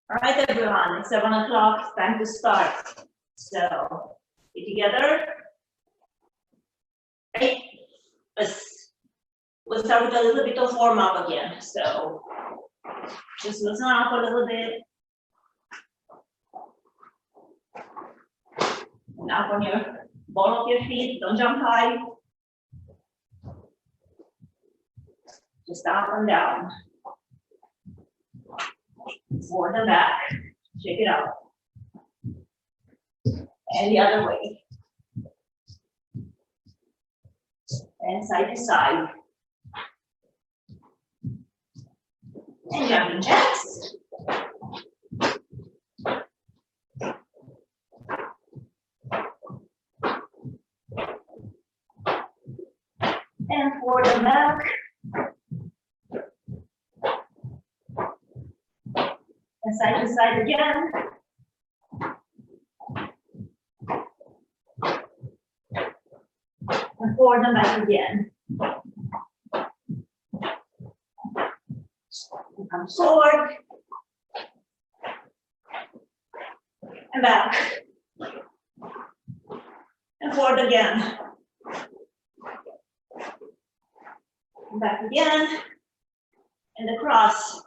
All right, everyone, it's 7 o'clock, it's time to start. So, be together. Right, we'll start with a little bit of warm up again. So, just loosen up a little bit. And up on your ball of your feet, don't jump high. Just up and down. Forward and back. Shake it out. And the other way. And side to side. And jumping jacks. And forward and back. And side to side again. And forward and back again. And come forward. And back. And forward again. And back again. And across.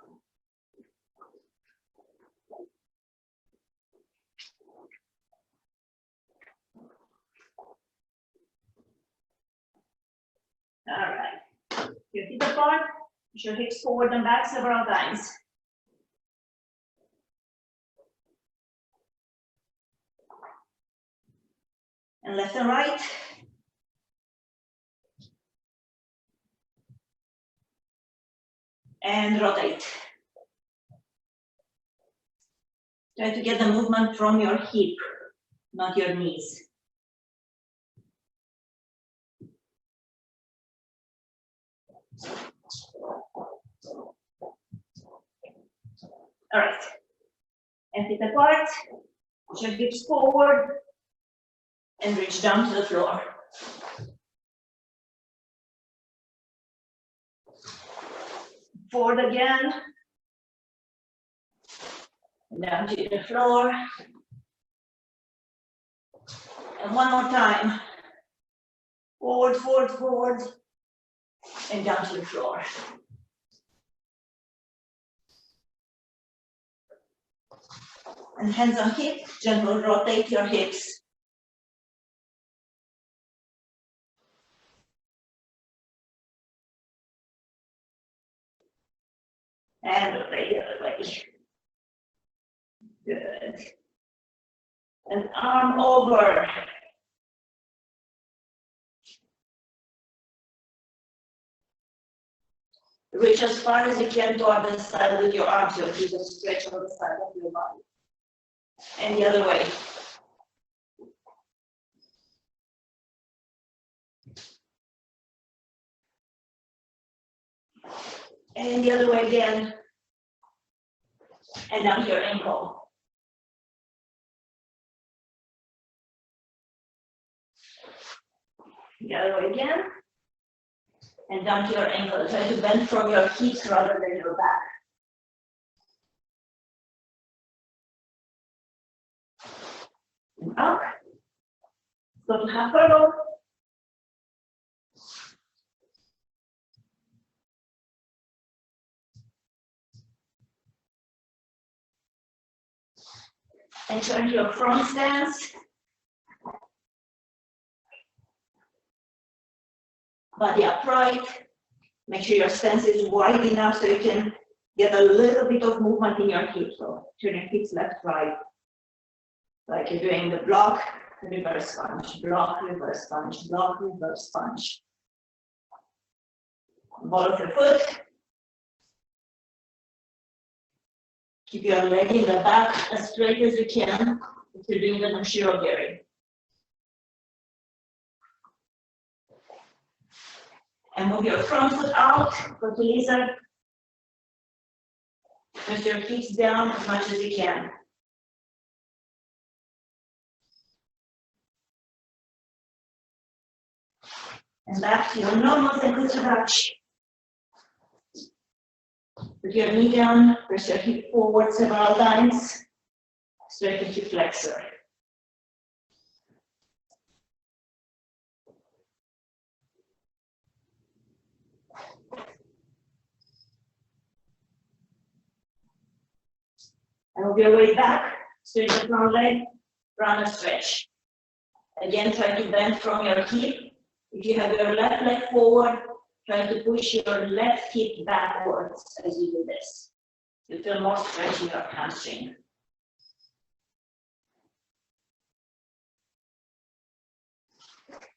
All right, your feet apart, push your hips forward and back several times. And left and right. And rotate. Try to get the movement from your hip, not your knees. All right, and feet apart, push your hips forward, and reach down to the floor. Forward again, and down to the floor. And one more time, forward, forward, forward, and down to the floor. And hands on hip, gently rotate your hips. And rotate the other way. Good. And arm over. Reach as far as you can toward the side with your arms, so you just stretch on the side of your body. And the other way. And the other way again. And down to your ankle. The other way again. And down to your ankle. Try to bend from your hips rather than your back. And up. Go to half circle. And turn to your front stance. Body upright. Make sure your stance is wide enough so you can get a little bit of movement in your hips. So turn your hips left, right. Like you're doing the block, reverse punch, block, reverse punch, block, reverse punch. Ball of your foot. Keep your leg in the back as straight as you can if you're doing the Noshiro-geri. And move your front foot out, go to lizard. Press your hips down as much as you can. And back to your normal Senku touch. Put your knee down, press your hip forward several times, straighten hip flexor. And move your way back, straighten the front leg, run a stretch. Again, try to bend from your hip. If you have your left leg forward, try to push your left hip backwards as you do this. You feel more stretch in your hamstring.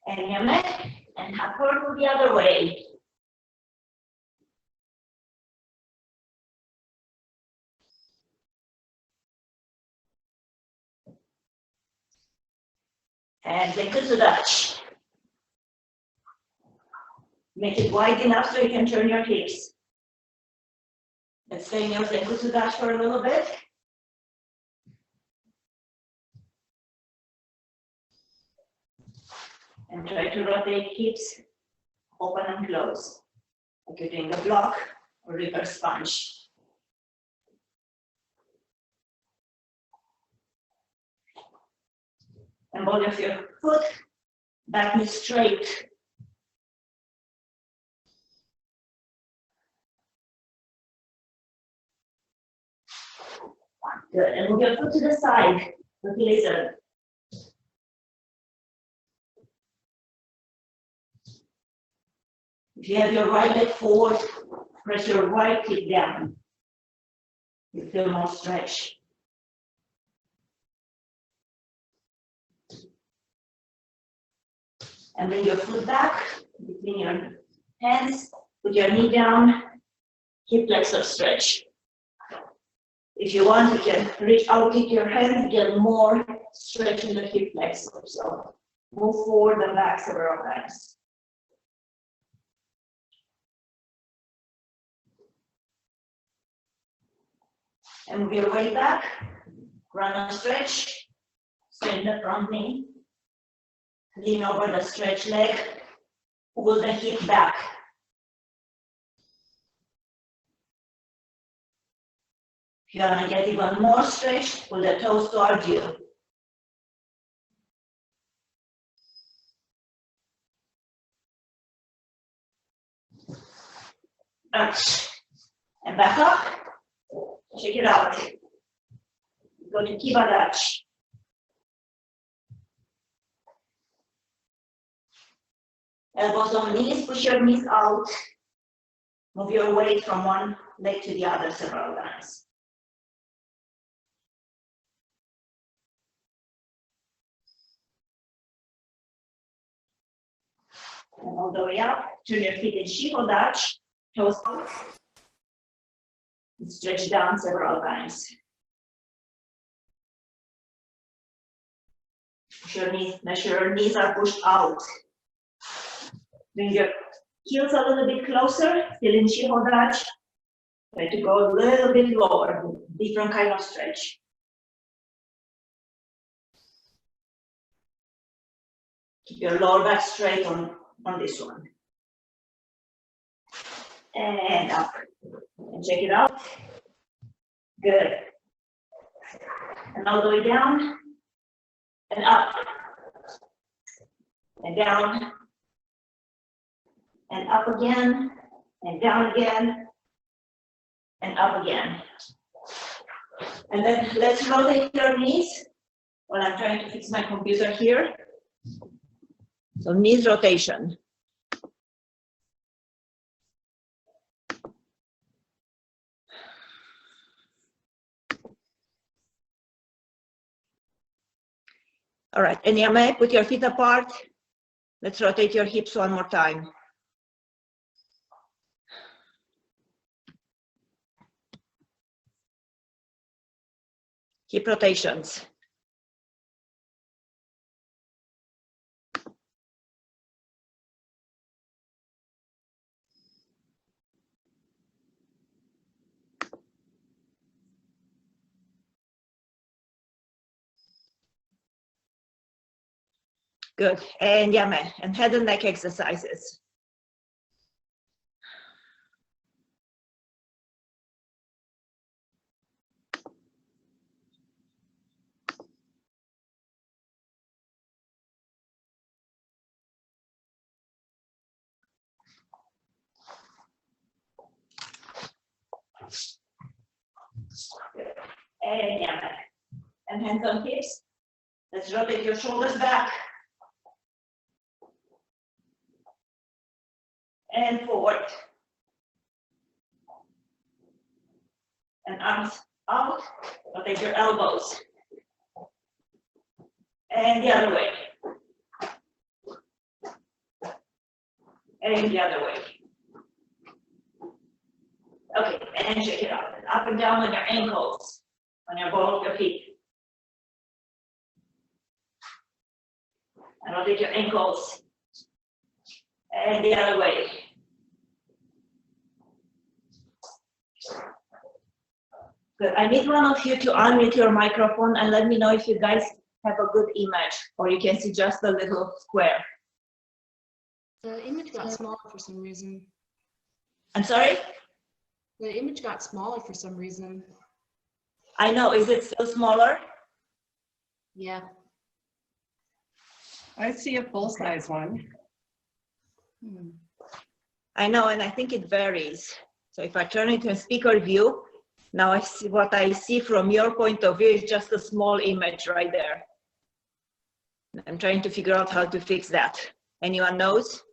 And your neck, and upward the other way. And Zenkusu Dutch. Make it wide enough so you can turn your hips. Let's stay in your Zenkusu Dutch for a little bit. And try to rotate hips, open and close. Like you're doing a block or reverse punch. And ball of your foot, back knee straight. Good, and move your foot to the side, with lizard. If you have your right leg forward, press your right hip down. You feel more stretch. And bring your foot back between your hands, put your knee down, hip flexor stretch. If you want, you can reach out with your hands, get more stretch in the hip flexor. So move forward and back several times. And move your way back, run a stretch, straighten the front knee, lean over the stretch leg, pull the hip back. If you want to get even more stretch, pull the toes towards you. And back up. Check it out. Go to Kiba Dutch. Elbows on knees, push your knees out. Move your weight from one leg to the other several times. And all the way up, turn your feet in Shiho Dutch, toes out. And stretch down several times. Make sure your knees are pushed out. Bring your heels a little bit closer, still in Shiho Dutch. Try to go a little bit lower, different kind of stretch. Keep your lower back straight on this one. And up. And check it out. Good. And all the way down. And up. And down. And up again. And down again. And up again. And then let's rotate your knees while I'm trying to fix my computer here. So knees rotation. All right, and Yame, put your feet apart. Let's rotate your hips one more time. Hip rotations. Good, and Yame, and head and neck exercises. And yeah, and hands on hips. Let's rotate your shoulders back. And forward. And arms out. Rotate your elbows. And the other way. And the other way. Okay, and shake it out. Up and down on your ankles, on your ball of your feet. And rotate your ankles. And the other way. Good. I need one of you to unmute your microphone and let me know if you guys have a good image, or you can see just a little square. The image got smaller for some reason. I'm sorry? The image got smaller for some reason. I know. Is it still smaller? Yeah. I see a full-size one. I know, and I think it varies. So if I turn it to a speaker view, now I see what I see from your point of view is just a small image right there. I'm trying to figure out how to fix that. Anyone knows?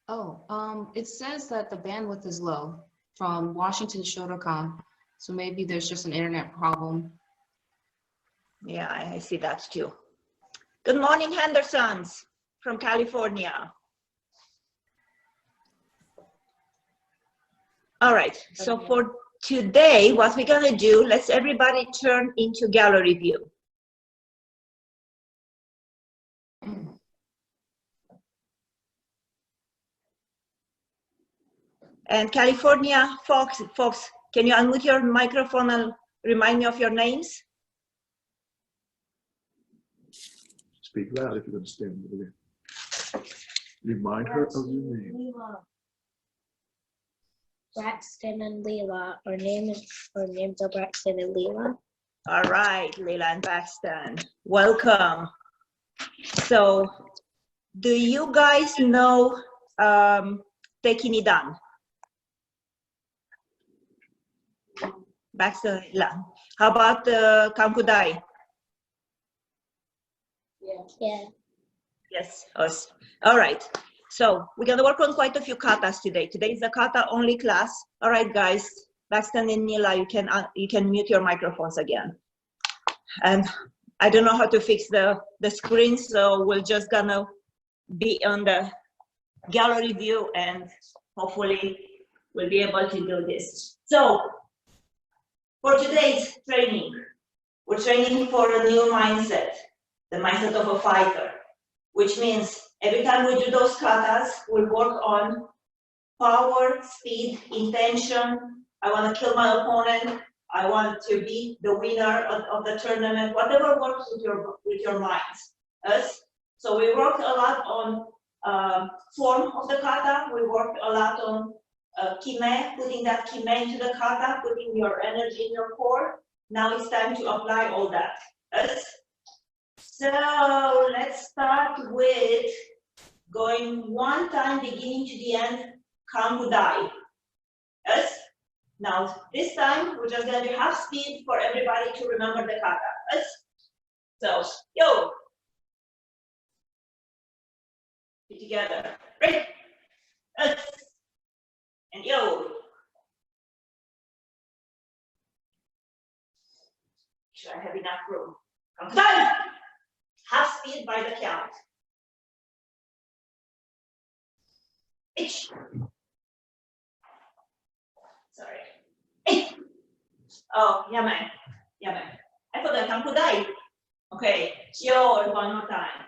Oh, it says that the bandwidth is low from Washington Shotokan. So maybe there's just an internet problem. Yeah, I see that too. Good morning, Hendersons from California. All right, so for today, what we're gonna do, let's everybody turn into gallery view. And California folks, can you unmute your microphone and remind me of your names? Speak loud if you're going to stand over there. Remind her of your name. Braxton and Leela. Our names are Braxton and Leela. All right, Leila and Paxton, welcome. So, do you guys know Tekinidan? Paxton, Leila. How about Kankudai? Yeah. Yes, us. All right. So we're gonna work on quite a few katas today. Today is a kata only class. All right, guys. Paxton and Nila, you can mute your microphones again. And I don't know how to fix the screen, so we're just gonna be on the gallery view, and hopefully we'll be able to do this. So for today's training, we're training for a new mindset, the mindset of a fighter, which means every time we do those katas, we work on power, speed, intention. I want to kill my opponent. I want to be the winner of the tournament. Whatever works with your minds. So we worked a lot on form of the kata. We worked a lot on kime, putting that kime into the kata, putting your energy in your core. Now it's time to apply all that. So let's start with going one time beginning to the end, Kangudai. Yes? Now this time we're just gonna do half speed for everybody to remember the kata. Yes? So yo. Be together. Ready? Yes. And yo. Make sure I have enough room. Kangudai! Half speed by the count. Ich. Sorry. Ich. Oh, yeah, man. Yeah, man. I forgot Kangudai. Okay. Yo, one more time.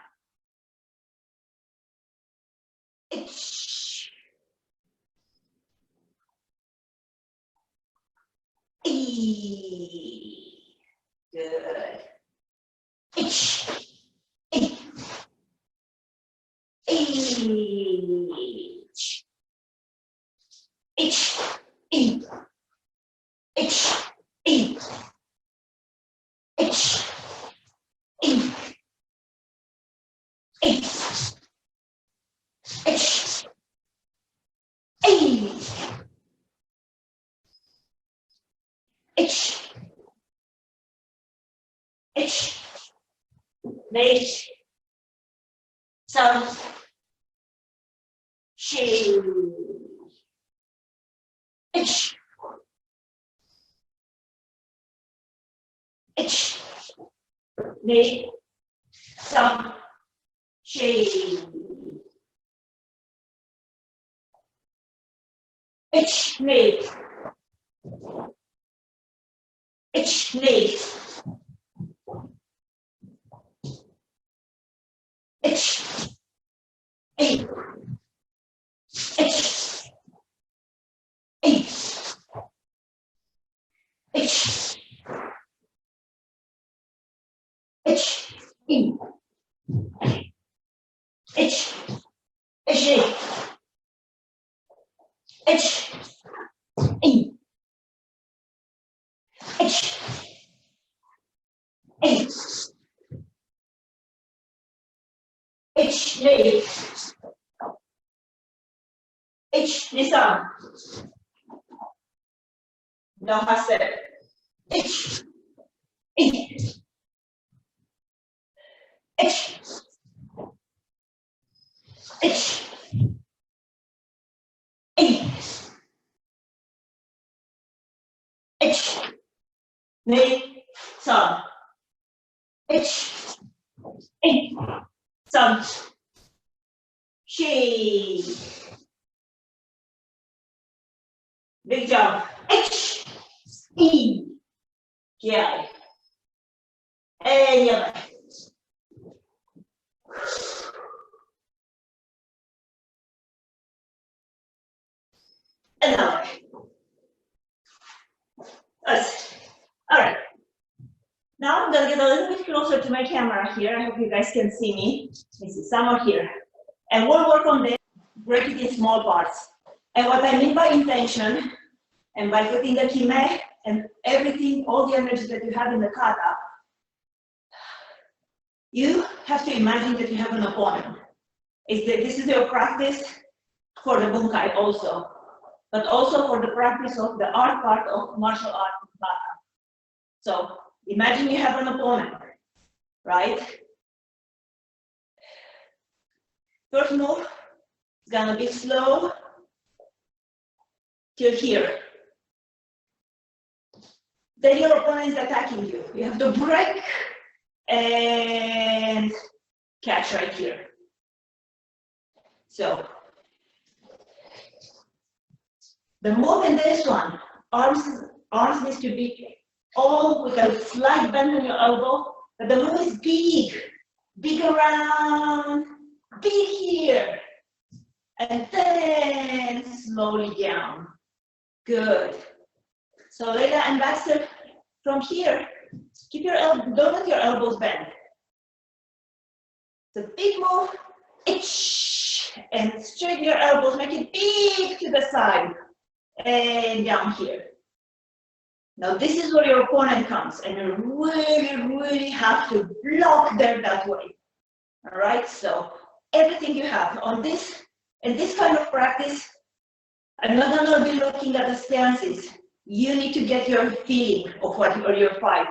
Ich. E. Good. Ich. Ich. Ich. Ich. Ich. Ich. Ich. Ich. Ich. Ich. Ich. Ich. Ich. Nicht. Some. She. Ich. Ich. Nee. Some. She. Ich. Nee. Ich. Nee. Ich. Ich. Ich. Ich. Ich. Ich. Ich. Ich. Ich. Ich. Ich. Nee. Ich. Nissan. No hassle. Ich. Ich. Ich. Ich. Ich. Nee. Son. Ich. Son. She. Big jump. H. E. Yeah. And yeah. Another. Us. All right. Now I'm gonna get a little bit closer to my camera here. I hope you guys can see me. Let me see, somewhere here. And we'll work on this, break it in small parts. And what I mean by intention, and by putting the kime and everything, all the energy that you have in the kata, you have to imagine that you have an opponent. This is your practice for the bunkai also, but also for the practice of the art part of martial art kata. So imagine you have an opponent, right? First move is gonna be slow till here. Then your opponent is attacking you. You have to break and catch right here. So the move in this one, arms needs to be all with a slight bend on your elbow, but the move is big around, big here, and then slowly down. Good. So later and backstep from here. Keep your don't let your elbows bend. It's a big move. And straighten your elbows, make it big to the side. And down here. Now this is where your opponent comes, and you really have to block there that way. All right, so everything you have on this, in this kind of practice, I'm not gonna be looking at the stances. You need to get your feeling of what or your fight.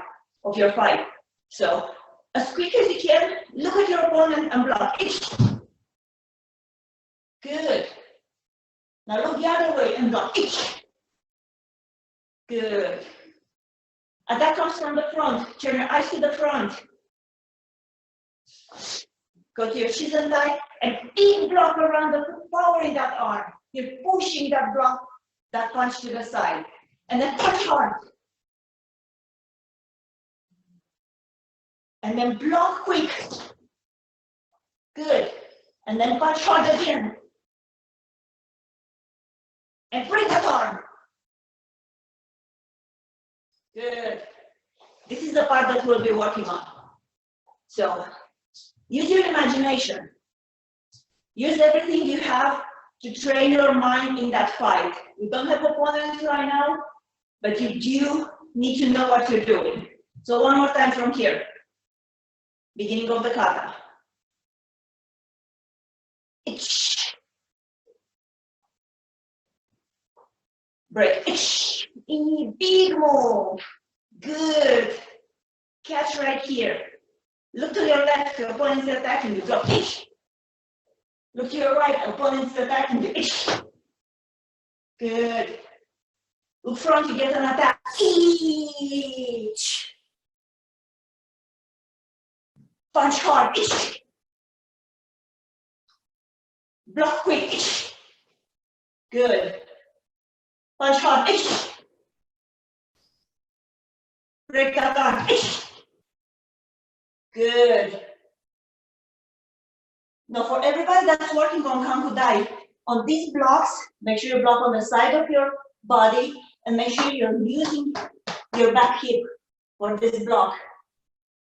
So as quick as you can, look at your opponent and block. Good. Now look the other way and block. Good. Attack comes from the front. Turn your eyes to the front. Go to your Sensei and big block around the power in that arm. You're pushing that block, that punch to the side. And then punch hard. And then block quick. Good. And then punch hard again. And bring that arm. Good. This is the part that we'll be working on. So use your imagination. Use everything you have to train your mind in that fight. You don't have opponents right now, but you do need to know what you're doing. So one more time from here. Beginning of the kata. Break. Big move. Good. Catch right here. Look to your left, your opponent's attacking you. Drop. Look to your right, opponent's attacking you. Good. Look front, you get an attack. Punch hard. Block quick. Good. Punch hard. Break that arm. Good. Now for everybody that's working on Kanku Dai, on these blocks, make sure you block on the side of your body and make sure you're using your back hip for this block,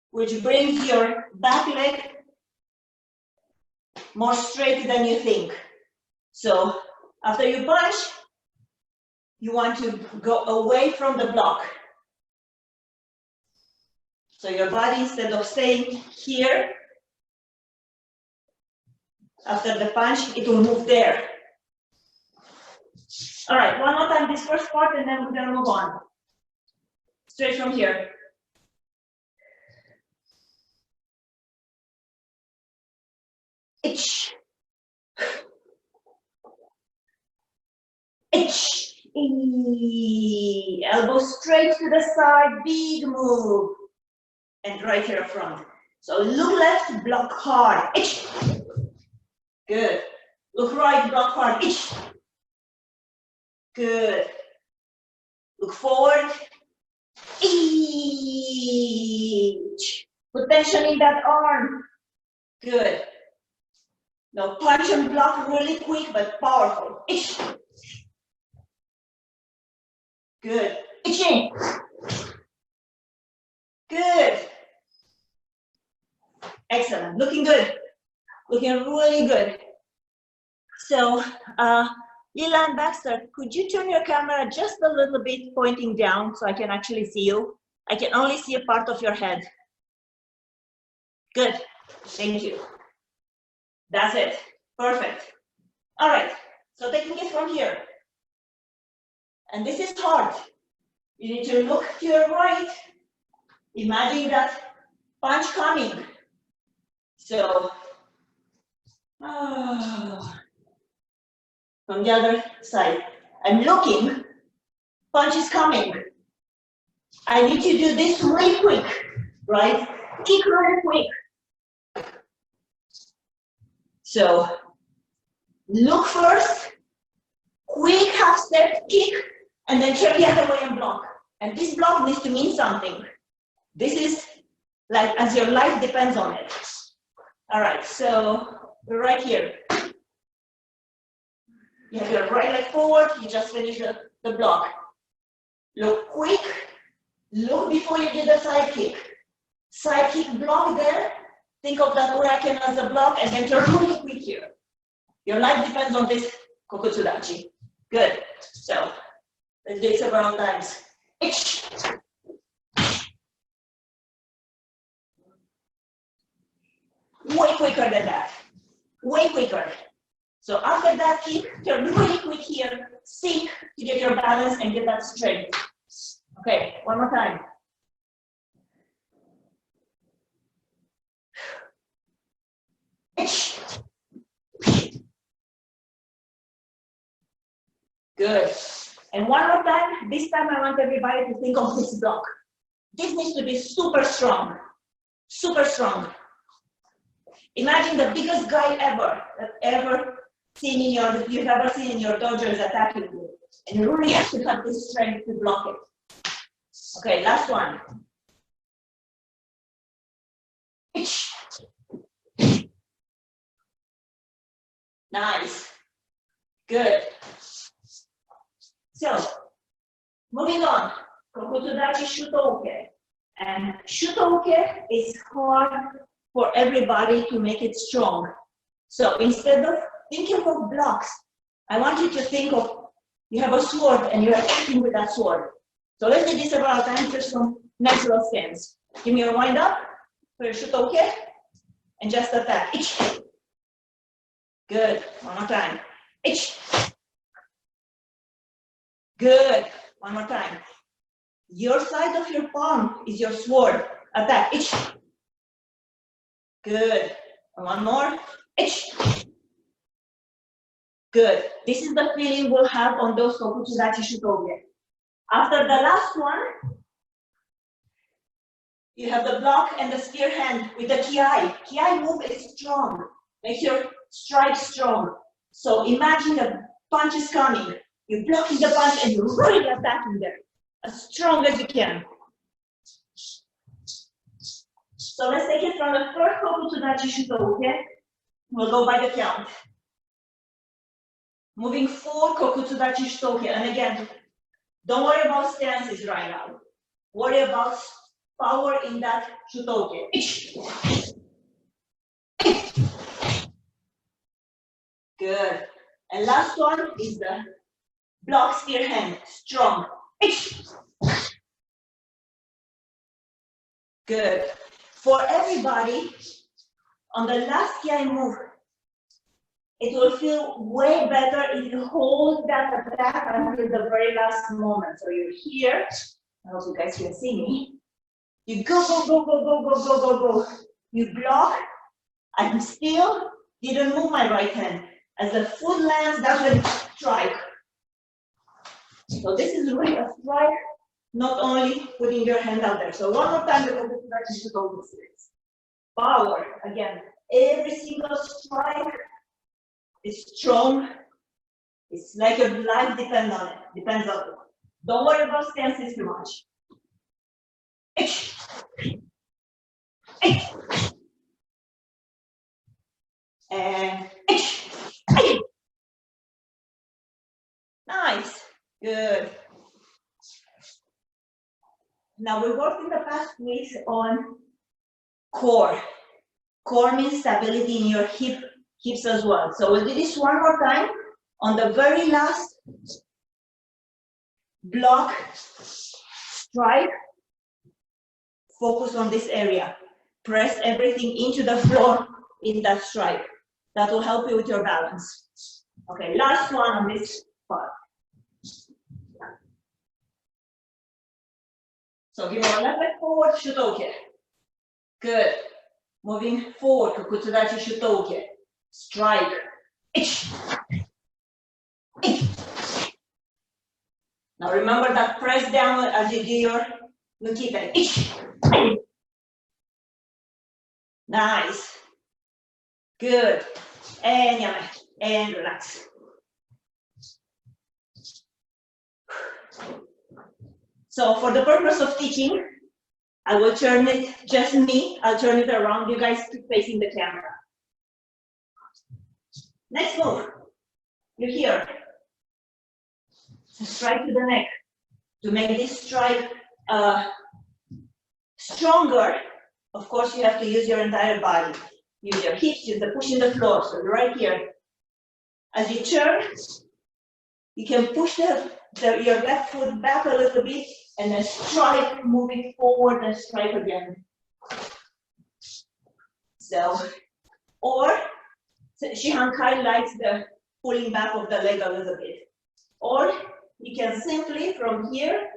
which brings your back leg more straight than you think. So after you punch, you want to go away from the block. So your body, instead of staying here, after the punch, it will move there. All right, one more time this first part and then we're gonna move on. Straight from here. Itch. Elbow straight to the side, big move. And right here up front. So look left, block hard. Itch. Good. Look right, block hard. Itch. Good. Look forward. Itch. Put tension in that arm. Good. Now punch and block really quick but powerful. Itch. Good. Itching. Good. Excellent. Looking good. Looking really good. So, Lila and Baxter, could you turn your camera just a little bit pointing down so I can actually see you? I can only see a part of your head. Good. Thank you. That's it. Perfect. All right. So taking it from here. And this is hard. You need to look to your right. Imagine that punch coming. So, from the other side, I'm looking, punch is coming. I need to do this really quick, right? Kick really quick. So, look first, quick half step, kick, and then turn the other way and block. And this block needs to mean something. This is like as your life depends on it. All right, so we're right here. You have your right leg forward, you just finish the block. Look quick, look before you do the side kick. Side kick block there, think of that hurricane as a block and then turn really quick here. Your life depends on this kokotsudachi. Good, so let's do it several times. Itch. Way quicker than that, way quicker. So after that kick, turn really quick here, sink to get your balance and get that straight. Okay, one more time. Good. And one more time, this time I want everybody to think of this block. This needs to be super strong, super strong. Imagine the biggest guy ever you've ever seen in your dojo is attacking you. And you really have to have this strength to block it. Okay, last one. Nice. Good. So, moving on. Kokotodachi Shutoke. And Shutoke is hard for everybody to make it strong. So instead of thinking of blocks, I want you to think of, you have a sword and you're attacking with that sword. So let's do this several times, just some natural stance. Give me your wind up for your Shutoke and just attack. Itch. Good. One more time. Itch. Good. One more time. Your side of your palm is your sword. Attack. Ich. Good. And one more. Ich. Good. This is the feeling we'll have on those Kokutsudachi Shutoge. After the last one, you have the block and the spear hand with the kiai. Kiai move is strong. Make your strike strong. So imagine a punch is coming. You're blocking the punch and you're really attacking there as strong as you can. So let's take it from the first Kokutsudachi Shutoge. We'll go by the count. Moving 4 Kokutsudachi Shutoge. And again, don't worry about stances right now. Worry about power in that Shutoge. Good. And last one is the block spear hand. Strong. Good. For everybody, on the last kiai move, it will feel way better if you hold that attack until the very last moment. So you're here. I hope you guys can see me. You go, go, go, go, go, go, go, go, go. You block. I'm still didn't move my right hand. As the foot lands, that's when you strike. So this is really a strike, not only putting your hand out there. So one more time, the Kokutsudachi Shutoge series. Power, again, every single strike is strong. It's like your life depends on it. Depends on it. Don't worry about stances too much. And nice, good. Now we worked in the past weeks on core. Core means stability in your hips as well. So we'll do this one more time. On the very last block, strike, focus on this area. Press everything into the floor in that strike. That will help you with your balance. Okay, last one on this part. So give your left leg forward, Shutoge. Good. Moving forward, Kokutsudachi Shutoge. Strike. Now remember that press down as you do your Nukita. Nice. Good. And yame. And relax. So for the purpose of teaching, I will turn it, just me, I'll turn it around. You guys keep facing the camera. Next move. You're here. Strike to the neck. To make this strike stronger, of course, you have to use your entire body. Use your hips, use the push in the floor. So right here. As you turn, you can push your left foot back a little bit and then strike, moving forward and strike again. So, or Shihankai likes the pulling back of the leg a little bit. Or you can simply from here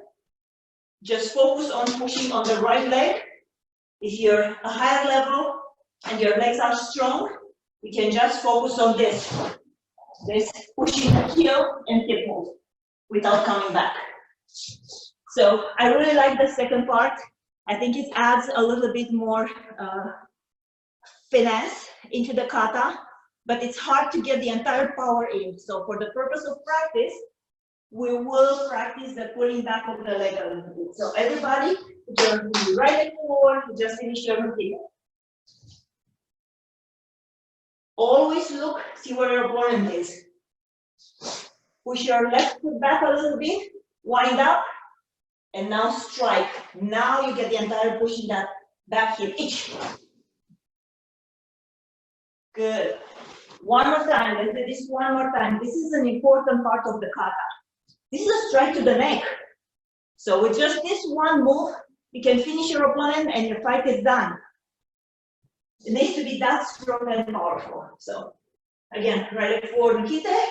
just focus on pushing on the right leg. If you're a higher level and your legs are strong, you can just focus on this pushing the heel and hip move without coming back. So I really like the second part. I think it adds a little bit more finesse into the kata, but it's hard to get the entire power in. So for the purpose of practice, we will practice the pulling back of the leg a little bit. So everybody, you're right leg forward, just finish your routine. Always look, see where your opponent is. Push your left foot back a little bit, wind up, and now strike. Now you get the entire push in that back hip. Good. One more time, let's do this one more time. This is an important part of the kata. This is a strike to the neck. So with just this one move, you can finish your opponent and your fight is done. It needs to be that strong and powerful. So again, right leg forward, Nikite.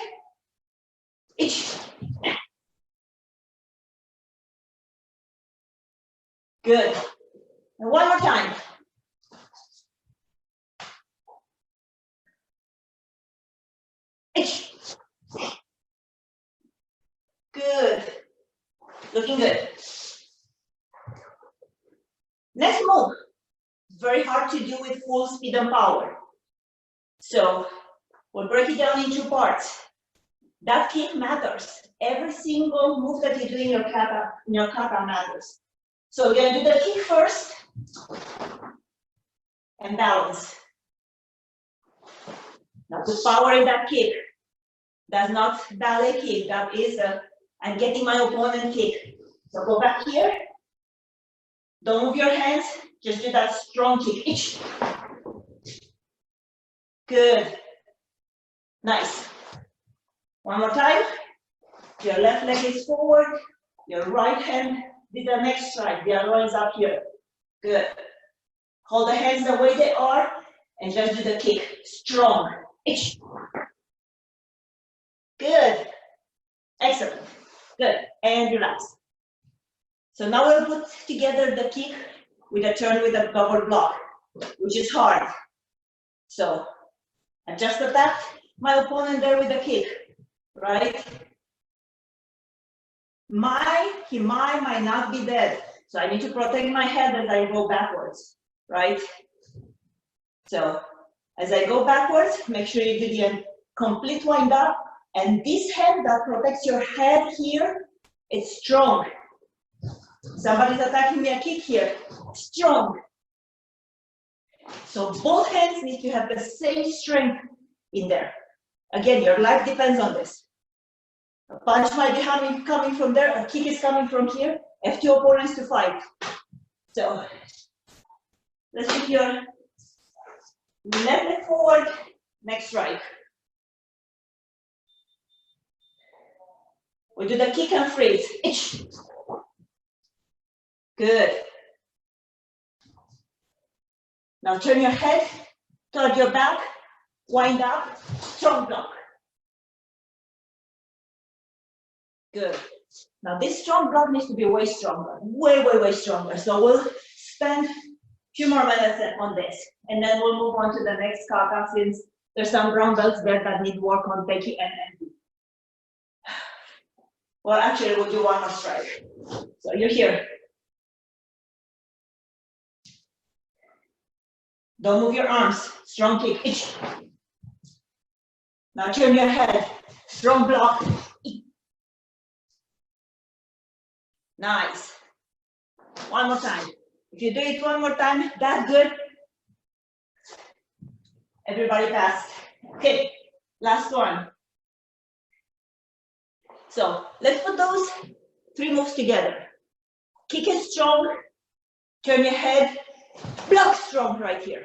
Good. And one more time. Itch. Good. Looking good. Next move. Very hard to do with full speed and power. So we'll break it down into parts. That kick matters. Every single move that you do in your kata matters. So we're going to do the kick first and balance. Now put power in that kick. That's not ballet kick. That is I'm getting my opponent kick. So go back here. Don't move your hands. Just do that strong kick. Itch. Good. Nice. One more time. Your left leg is forward. Your right hand did the next strike. The other one is up here. Good. Hold the hands the way they are and just do the kick. Strong. Itch. Good. Excellent. Good. And relax. So now we'll put together the kick with a turn with a double block, which is hard. So adjust the back. My opponent there with the kick, right? He might not be dead. So I need to protect my head as I go backwards, right? So as I go backwards, make sure you do the complete wind up. And this hand that protects your head here, it's strong. Somebody's attacking me a kick here, strong. So both hands need to have the same strength in there. Again, your life depends on this. A punch might be coming from there, a kick is coming from here. Have two opponents to fight. So let's keep your left leg forward, next strike. We do the kick and freeze. Itch. Good. Now turn your head, turn your back, wind up, strong block. Good. Now this strong block needs to be way stronger, way stronger. So we'll spend a few more minutes on this, and then we'll move on to the next kata since there's some brown belts there that need work on Peki and Envy. Well, actually, we'll do one more strike. So you're here. Don't move your arms. Strong kick. Itch. Now turn your head. Strong block. Nice. One more time. If you do it one more time, that's good. Everybody passed. Okay, last one. So let's put those three moves together. Kick is strong. Turn your head. Block strong right here.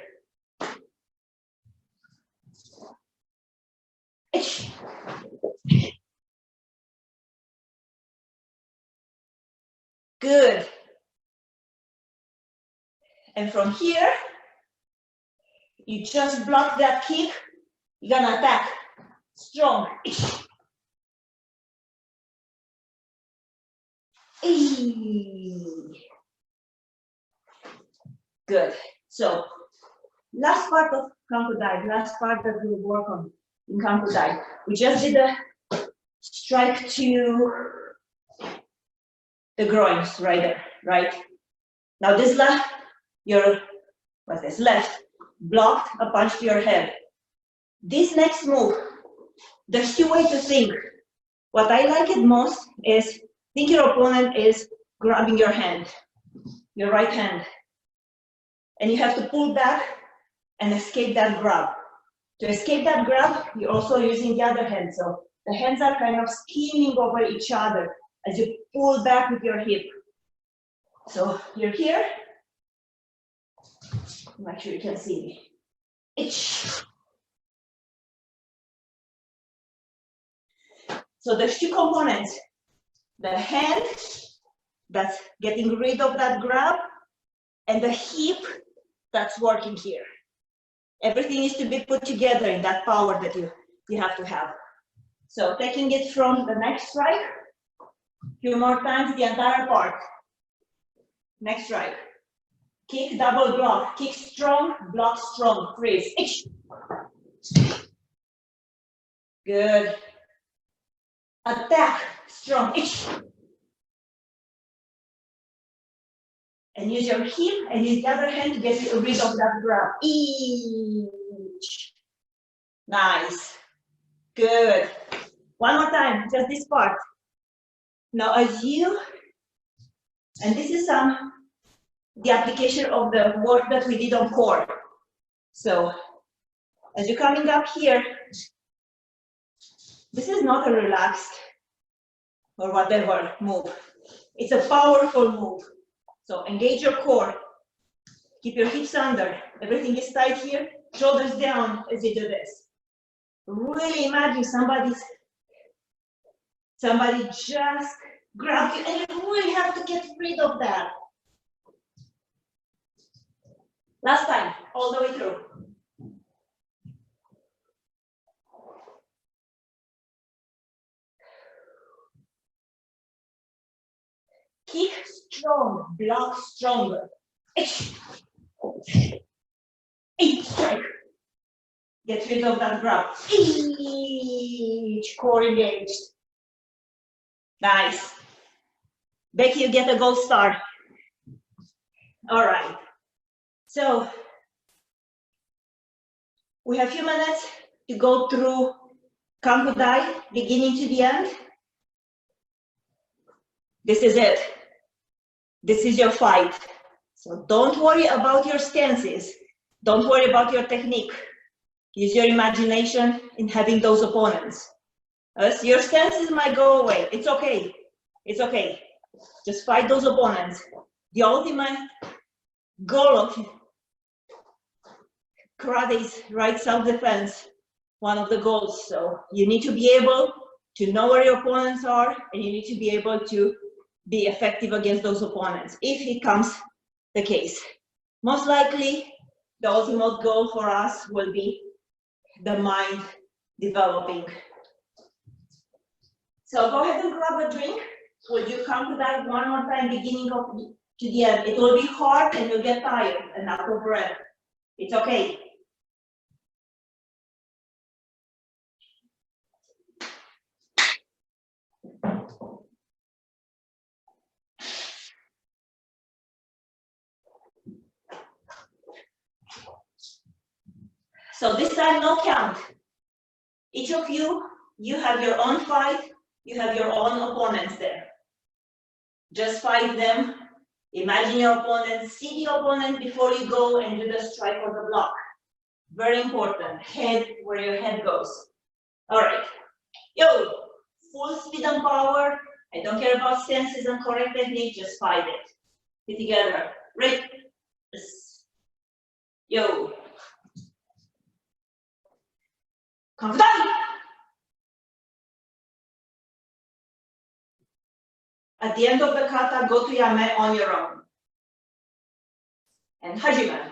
Itch. Good. And from here, you just block that kick. You're gonna attack. Strong. Itch. Good. So, last part of Kanku Dive, last part that we'll work on in Kanku Dive. We just did a strike to the groins right there, right? Now this left, left, blocked a punch to your head. This next move, there's two ways to think. What I like it most is think your opponent is grabbing your hand, your right hand. And you have to pull back and escape that grab. To escape that grab, you're also using the other hand. So the hands are kind of skimming over each other as you pull back with your hip. So you're here. Make sure you can see me. Itch. So there's two components. The hand that's getting rid of that grab and the hip that's working here. Everything needs to be put together in that power that you have to have. So taking it from the next strike, a few more times the entire part. Next strike. Kick, double block. Kick strong, block strong. Freeze. Ish. Good. Attack, strong. Ish. And use your hip and use the other hand to get rid of that grab. Each. Nice. Good. One more time, just this part. Now as you, and this is the application of the work that we did on core. So as you're coming up here, this is not a relaxed or whatever move. It's a powerful move. So engage your core. Keep your hips under. Everything is tight here. Shoulders down as you do this. Really imagine somebody just grab you, and you really have to get rid of that. Last time, all the way through. Kick strong, block stronger. Strike. Get rid of that grab. Each core engaged. Nice. Becky, you get a gold star. All right. So we have a few minutes to go through Kankudai, beginning to the end. This is it. This is your fight. So don't worry about your stances. Don't worry about your technique. Use your imagination in having those opponents. Your stances might go away. It's okay. It's okay. Just fight those opponents. The ultimate goal of karate is right self-defense. One of the goals. So you need to be able to know where your opponents are, and you need to be able to be effective against those opponents if it comes the case. Most likely, the ultimate goal for us will be the mind developing. So go ahead and grab a drink. Will you come to that one more time, beginning of to the end? It will be hard and you'll get tired and out of breath. It's okay. So this time, no count. Each of you have your own fight, you have your own opponents there. Just fight them. Imagine your opponent, see the opponent before you go and do the strike or the block. Very important. Head, where your head goes. All right. Yo, full speed and power. I don't care about stances and correct technique, just fight it. Be together. Right. Yo. Come down. At the end of the kata, go to yame on your own. And hajime.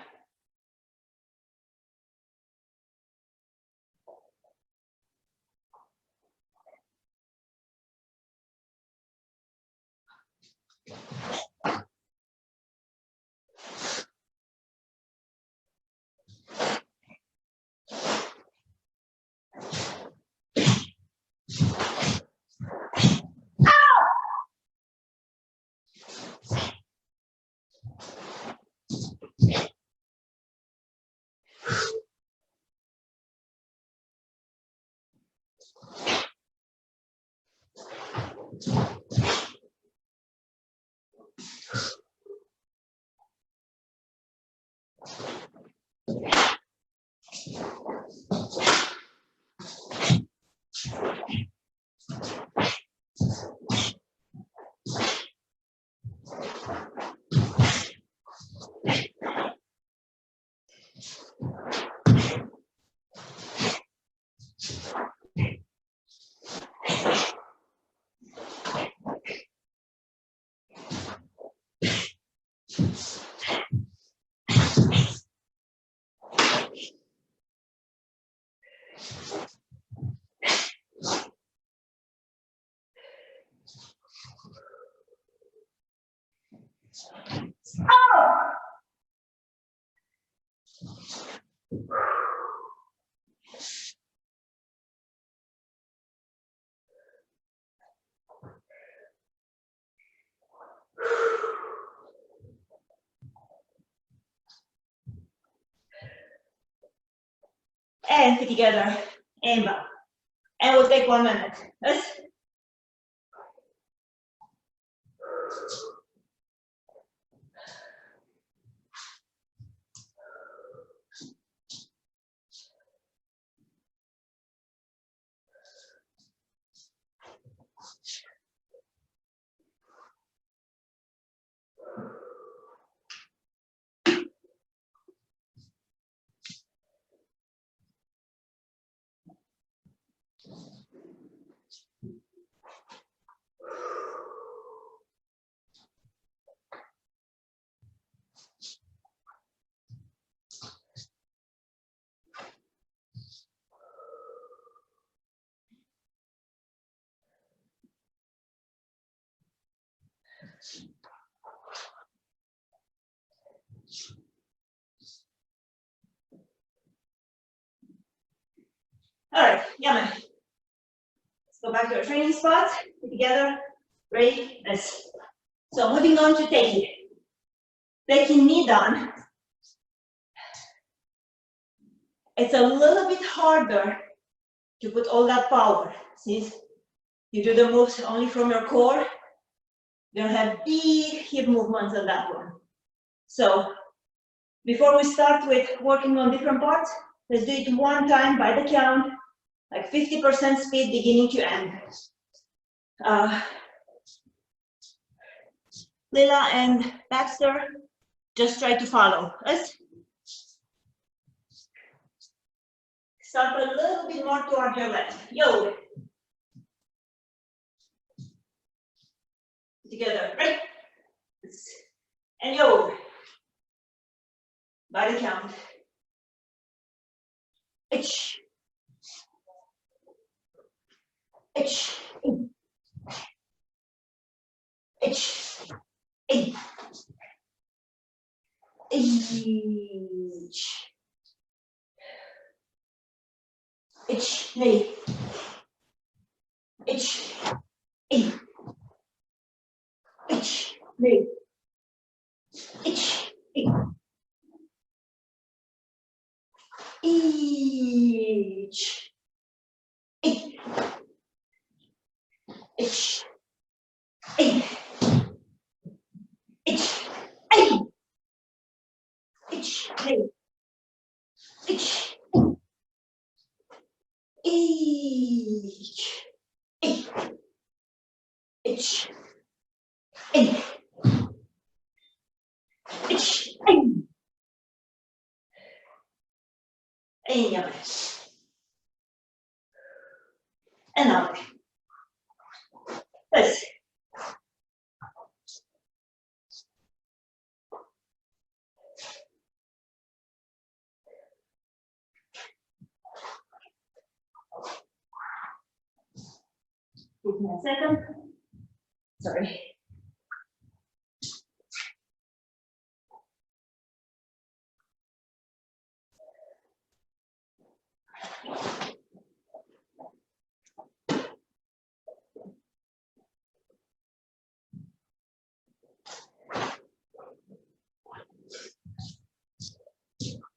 And feet together, and back. And we'll take 1 minute. Yes. All right, Yaman. Let's go back to our training spot. Put together, ready, let's. So moving on to taking. Taking knee down. It's a little bit harder to put all that power. Since you do the moves only from your core, you don't have big hip movements on that one. So before we start with working on different parts, let's do it one time by the count, like 50% speed beginning to end. Lila and Baxter, just try to follow us. Start a little bit more toward your left. Yo. Together, right? And yo. By the count. H. H. H. H. H. H. Hey. H. Hey. H. Hey. H. Hey. H. Hey. H. Hey. H. Hey. H. Hey. H. H. H. H. H. H. And another. This. Give me a second. Sorry.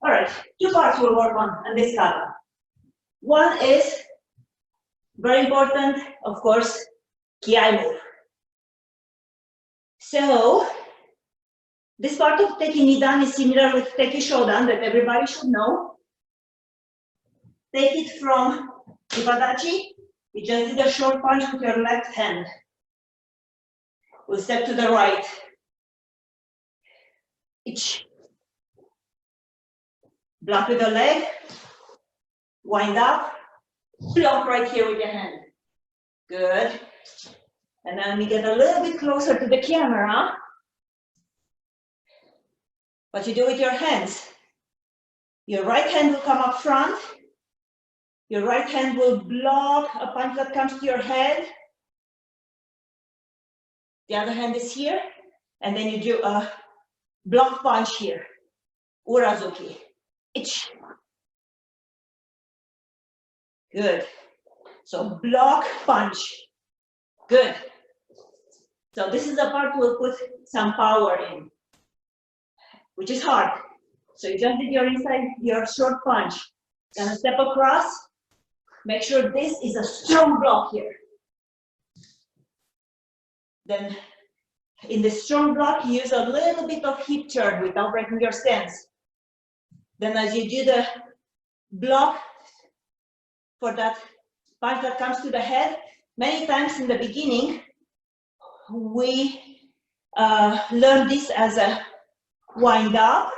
All right, two parts we'll work on this kata. One is very important, of course, ki move. So this part of teki nidan is similar with teki shodan that everybody should know. Take it from Ibadachi. You just did a short punch with your left hand. We'll step to the right. Each. Block with the leg. Wind up. Block right here with your hand. Good. And then we get a little bit closer to the camera. What you do with your hands. Your right hand will come up front. Your right hand will block a punch that comes to your head. The other hand is here. And then you do a block punch here. Urazuki. Ichi. Good. So block, punch. Good. So this is the part we'll put some power in, which is hard. So you just did your inside, your short punch. Gonna step across. Make sure this is a strong block here. Then in the strong block, use a little bit of hip turn without breaking your stance. Then as you do the block for that punch that comes to the head, many times in the beginning, we learn this as a wind up.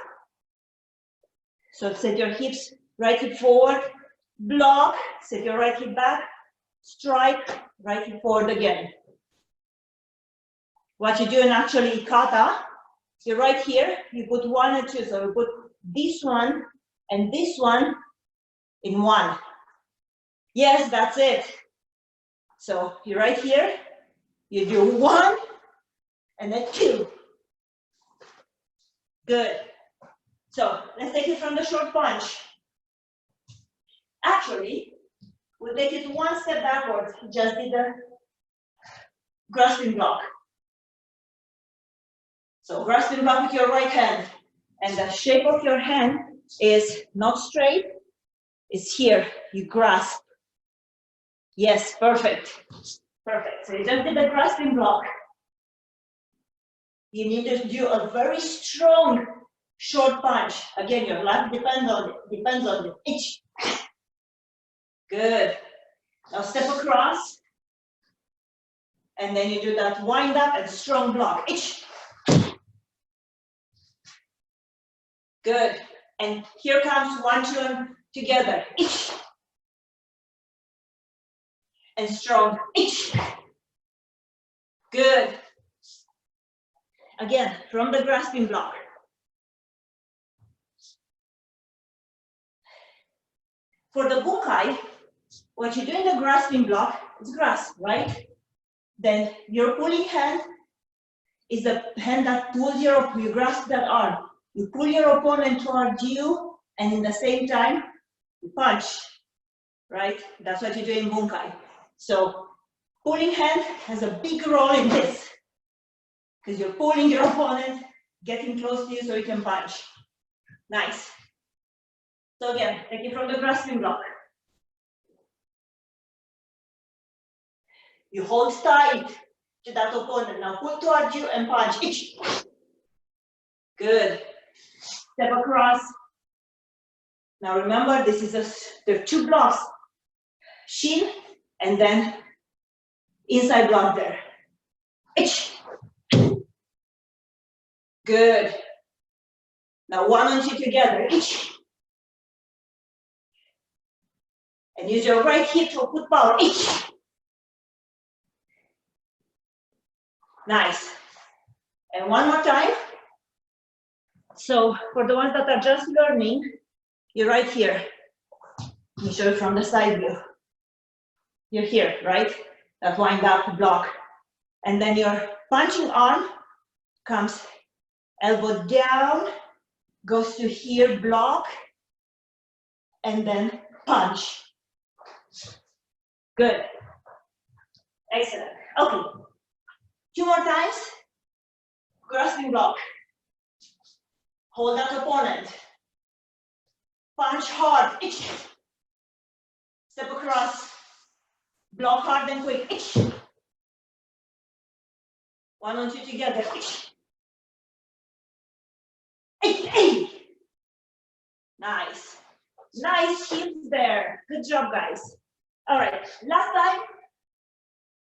So set your hips, right hip forward, block, set your right hip back, strike, right hip forward again. What you do in actually kata, you're right here, you put one and two, so you put this one and this one in one. Yes, that's it. So you're right here, you do one and then two. Good. So let's take it from the short punch. Actually, we'll take it one step backwards. Just did the grasping block. So grasping block with your right hand. And the shape of your hand is not straight, it's here. You grasp. Yes, perfect. Perfect. So you just did the grasping block. You need to do a very strong short punch. Again, your life depends on the itch. Good. Now step across. And then you do that wind up and strong block. Itch. Good. And here comes 1, 2, and together. Itch. And strong. Itch. Good. Again, from the grasping block. For the bunkai, what you do in the grasping block is grasp, right? Then your pulling hand is the hand that pulls you grasp that arm. You pull your opponent towards you, and in the same time, you punch, right? That's what you do in bunkai. So pulling hand has a big role in this, because you're pulling your opponent, getting close to you so you can punch. Nice. So again, take it from the grasping block. You hold tight to that opponent. Now pull towards you and punch. Itch. Good. Step across. Now remember, this is there are two blocks. Shin and then inside block there. Itch. Good. Now 1 and 2 together. Itch. And use your right hip to put power. Itch. Nice. And one more time. So for the ones that are just learning, you're right here. Let me show you from the side view. You're here, right? That wind up block. And then your punching arm comes elbow down, goes to here, block, and then punch. Good. Excellent. Okay. 2 more times. Grasping block. Hold that opponent. Punch hard. Itch. Step across. Block hard and quick. Itch. 1 and 2 together. Itch. Hey. Nice. Nice hips there. Good job, guys. All right. Last time,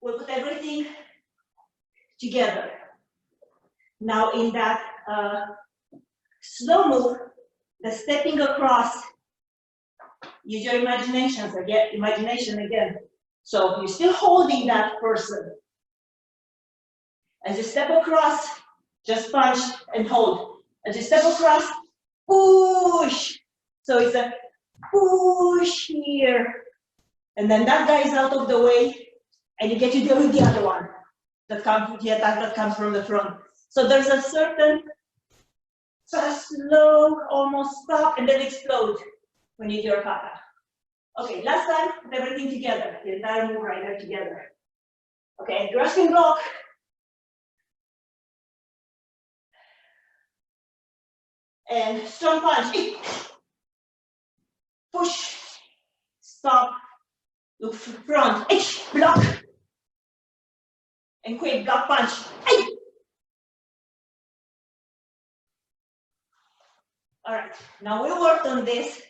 we'll put everything together. Now in that slow move, the stepping across, use your imagination again. So you're still holding that person. As you step across, just punch and hold. As you step across, push. So it's a push here. And then that guy is out of the way, and you get to deal with the other one that comes with the attack that comes from the front. So there's a certain fast, slow, almost stop, and then explode when you do your kata. Okay, last time, put everything together. The entire move right there together. Okay, grasping block. And strong punch. Push. Stop. Look front. Block. And quick block punch. All right, now we worked on this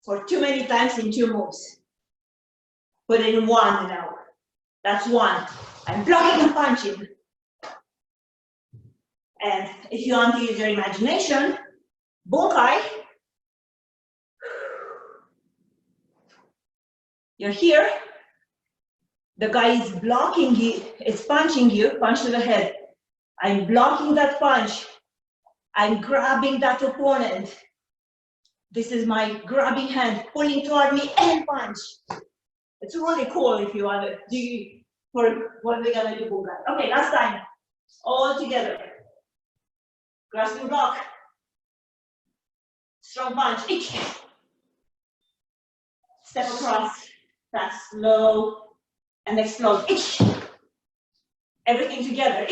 for too many times in 2 moves. Put it in 1 now. That's 1. I'm blocking and punching. And if you want to use your imagination, bunkai. You're here. The guy is blocking you, is punching you, punch to the head. I'm blocking that punch. I'm grabbing that opponent. This is my grabbing hand, pulling toward me and punch. It's really cool if you want to do for what we're gonna do bunkai. Okay, last time. All together. Grasping block. Strong punch. Step across. Fast, slow, and explode. Everything together.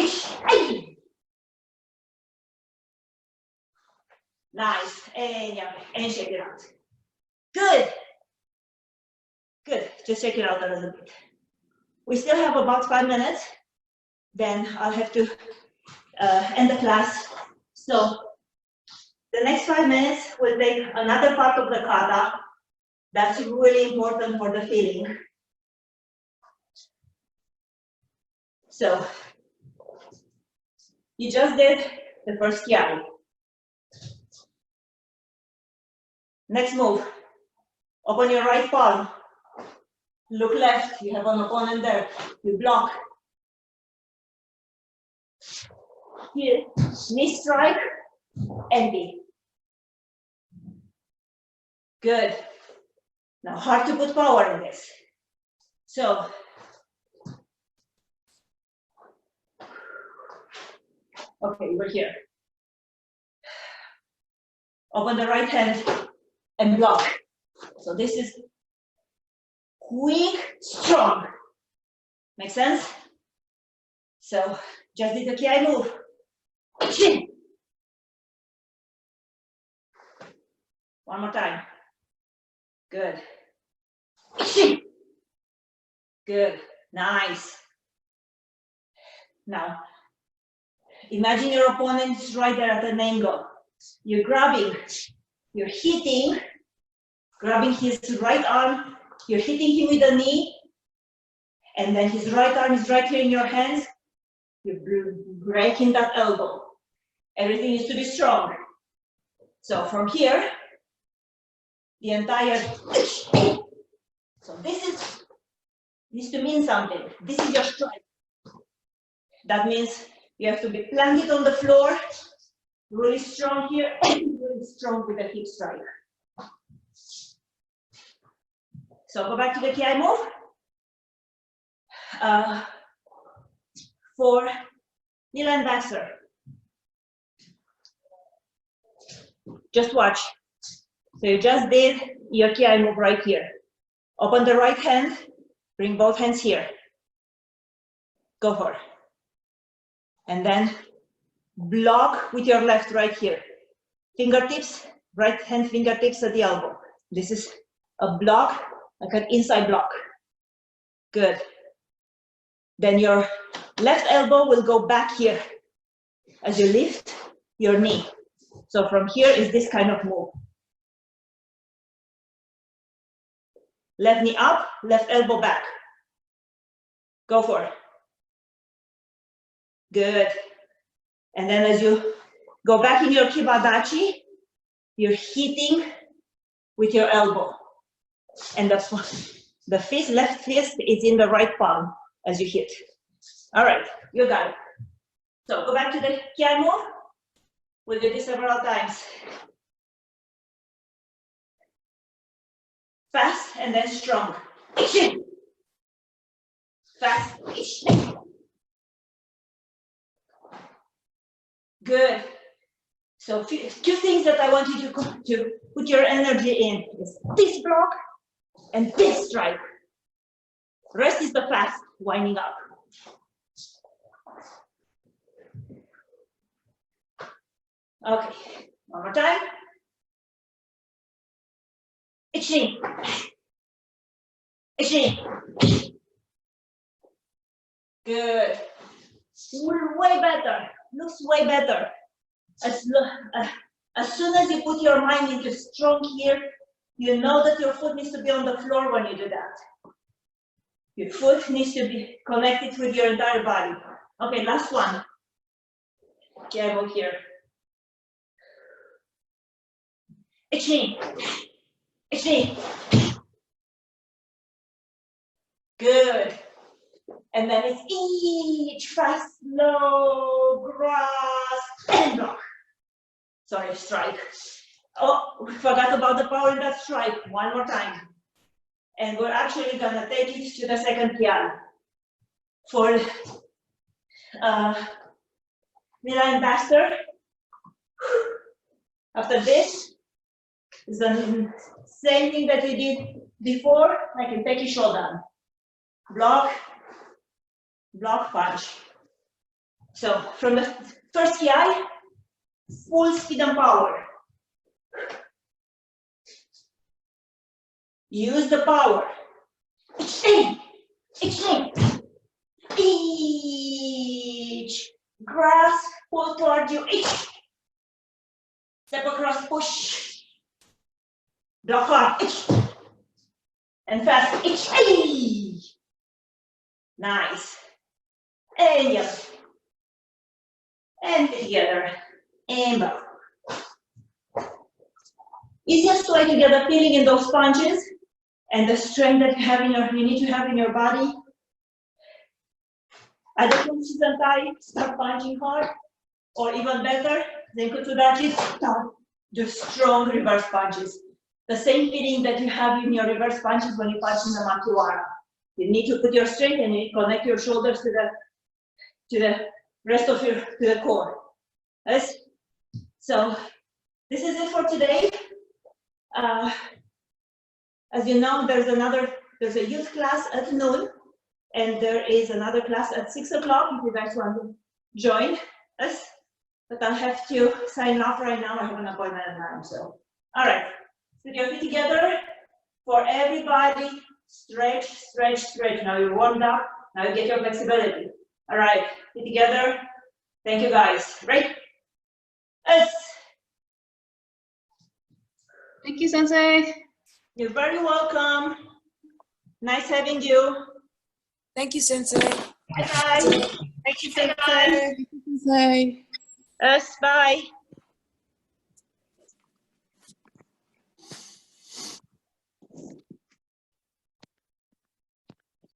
Nice. And yeah, and shake it out. Good. Good. Just shake it out a little bit. We still have about 5 minutes. Then I'll have to end the class. So the next 5 minutes we'll take another part of the kata. That's really important for the feeling. So you just did the first kiai. Next move. Open your right palm. Look left. You have an opponent there. You block. Here, knee strike, empty. Good. Now hard to put power in this. So okay, we're here. Open the right hand and block. So this is quick, strong. Make sense? So just did the kiai move. One more time. Good. Good. Nice. Now, imagine your opponent is right there at an angle. You're grabbing, you're hitting, grabbing his right arm, you're hitting him with the knee, and then his right arm is right here in your hands. You're breaking that elbow. Everything needs to be strong. So from here, the entire, so this needs to mean something. This is your strike. That means you have to be planted on the floor, really strong here, and really strong with the hip strike. So go back to the kiai move. For knee and baxter. Just watch. So you just did your kiai move right here. Open the right hand, bring both hands here. Go for it. And then block with your left right here. Fingertips, right hand fingertips at the elbow. This is a block, like an inside block. Good. Then your left elbow will go back here as you lift your knee. So from here is this kind of move. Left knee up, left elbow back. Go for it. Good. And then as you go back in your kibadachi, you're hitting with your elbow. And the fist, left fist is in the right palm as you hit. All right, you got it. So go back to the kiai move. We'll do this several times. Fast and then strong. Fast. Good. So two things that I want you to put your energy in is this block and big strike. Rest is the fast, winding up. Okay, one more time. Itching. Itching. Good. Way better. Looks way better. As soon as you put your mind into strong here, you know that your foot needs to be on the floor when you do that. Your foot needs to be connected with your entire body. Okay, last one. Elbow here. Itching. Itching. Good. And then it's each fast, slow, grasp, and block. Sorry, strike. Oh, we forgot about the power in that strike. One more time. And we're actually gonna take it to the second piano. For Mila and Baxter. After this, is the same thing that we did before. I can take your shoulder. Block, block, punch. So from the first ki, full speed and power. Use the power. Each. Grasp, pull toward you. Each. Step across, push. Block hard. Each. And fast. Each. Nice. And yes. And together. And back. Easiest way to get a feeling in those punches and the strength that you need to have in your body. At the Sensei, start punching hard, or even better, then go to that, start do strong reverse punches. The same feeling that you have in your reverse punches when you punch in the makiwara. You need to put your strength and you connect your shoulders to the rest of to the core. Yes? So this is it for today. As you know, there's a youth class at noon, and there is another class at 6 o'clock if you guys want to join us. But I'll have to sign off right now. I have an appointment at 9. So, all right, put your feet together. For everybody, stretch, stretch, stretch. Now you're warmed up. Now you get your flexibility. All right, feet together. Thank you, guys. Right? Yes. Thank you, Sensei. You're very welcome. Nice having you. Thank you, Sensei. Bye. Thank you, Bye. Sensei. Sensei. Yes, bye.